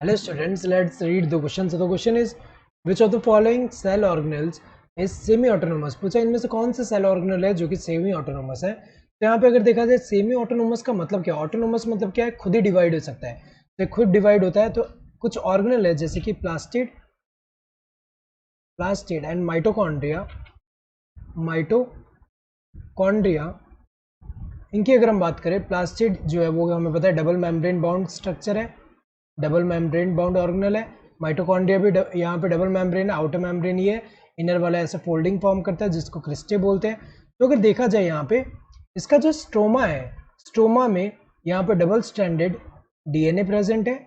Hello students, let's read the question. So the question is, which of the following cell organelles is semi-autonomous? पूछा इनमें से कौन सा cell organelle है जो कि सेमी ऑटोनोमस है। तो यहाँ पे अगर देखा जाए सेमी ऑटोनोमस का मतलब क्या है, ऑटोनोमस मतलब क्या है, खुद ही डिवाइड हो सकता है। तो खुद डिवाइड होता है तो कुछ ऑर्गेनल है जैसे कि प्लास्टिड एंड माइटोकॉन्ड्रिया। इनकी अगर हम बात करें, प्लास्टिड जो है वो हमें पता है डबल मेम्ब्रेन बाउंड स्ट्रक्चर है, डबल मेम्ब्रेन बाउंड ऑर्गेनल है। माइटोकॉन्ड्रिया भी यहाँ पे डबल मेम्ब्रेन है, आउटर मेम्ब्रेन ये इनर वाला ऐसा फोल्डिंग फॉर्म करता है जिसको क्रिस्टे बोलते हैं। तो अगर देखा जाए यहाँ पे इसका जो स्ट्रोमा है, स्ट्रोमा में यहाँ पे डबल स्टैंडर्ड डीएनए प्रेजेंट है,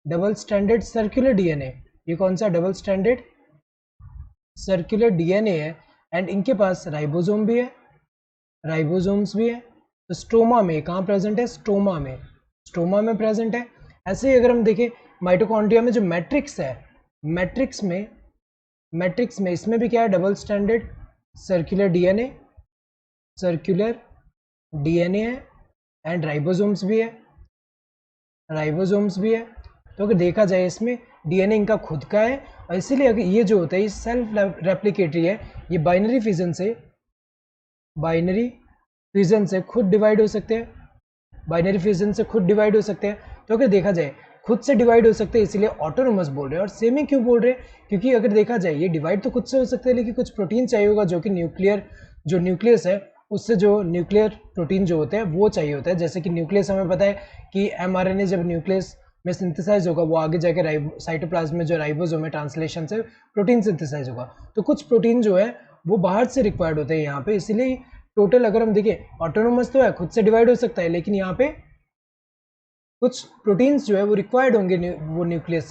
डबल स्टैंडर्ड सर्कुलर डीएनए। ये कौन सा डबल स्टैंडर्ड सर्कुलर डीएनए है। एंड इनके पास राइबोसोम भी है, राइबोसोम्स भी है। तो स्ट्रोमा में कहाँ प्रेजेंट है, स्ट्रोमा में प्रेजेंट है। ऐसे ही अगर हम देखें माइटोकॉन्ड्रिया में जो मैट्रिक्स है, मैट्रिक्स में इसमें भी क्या है, डबल स्टैंडर्ड सर्कुलर डीएनए है एंड राइबोसोम्स भी है। तो अगर देखा जाए इसमें डीएनए इनका खुद का है और इसीलिए अगर ये जो होता है ये सेल्फ रेप्लिकेटरी है, ये बाइनरी फिजन से खुद डिवाइड हो सकते हैं, तो अगर देखा जाए खुद से डिवाइड हो सकते हैं, इसीलिए ऑटोनोमस बोल रहे हैं। और सेमी क्यों बोल रहे हैं, क्योंकि अगर देखा जाए ये डिवाइड तो खुद से हो सकते हैं, लेकिन कुछ प्रोटीन चाहिए होगा जो कि न्यूक्लियस है उससे जो न्यूक्लियर प्रोटीन जो होते हैं वो चाहिए होता है। जैसे कि न्यूक्लियस हमें पता है कि एमआरएनए जब न्यूक्लियस में सिंथेसाइज होगा वो आगे जाकर साइटोप्लाज्म में जो राइबोसोम है ट्रांसलेशन से प्रोटीन सिंथेसाइज होगा। तो कुछ प्रोटीन जो है वो बाहर से रिक्वायर्ड होते हैं यहाँ पे, इसीलिए टोटल अगर हम देखें ऑटोनोमस तो है, खुद से डिवाइड हो सकता है, लेकिन यहाँ पे कुछ प्रोटीन्स जो है वो रिक्वायर्ड होंगे वो न्यूक्लियस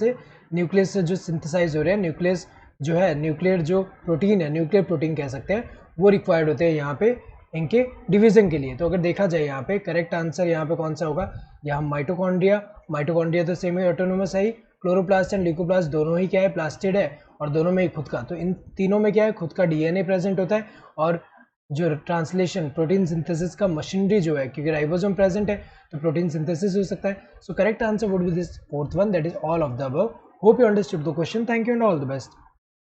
से जो सिंथेसाइज हो रहे हैं, न्यूक्लियस जो है न्यूक्लियर जो प्रोटीन है, न्यूक्लियर प्रोटीन कह सकते हैं, वो रिक्वायर्ड होते हैं यहाँ पे इनके डिवीजन के लिए। तो अगर देखा जाए यहाँ पे करेक्ट आंसर यहाँ पे कौन सा होगा, यहाँ माइटोकॉन्ड्रिया तो सेमी ऑटोनोमस है ही। क्लोरोप्लास्ट एंड ल्यूकोप्लास्ट दोनों ही क्या है, प्लास्टिड है और दोनों में ही खुद का, तो इन तीनों में क्या है, खुद का डीएनए प्रेजेंट होता है। और जो ट्रांसलेशन प्रोटीन सिंथेसिस का मशीनरी जो है, क्योंकि राइबोसोम प्रेजेंट है तो प्रोटीन सिंथेसिस हो सकता है। So correct answer would be this fourth one, that is all of the above. Hope you understood the question. Thank you and all the best.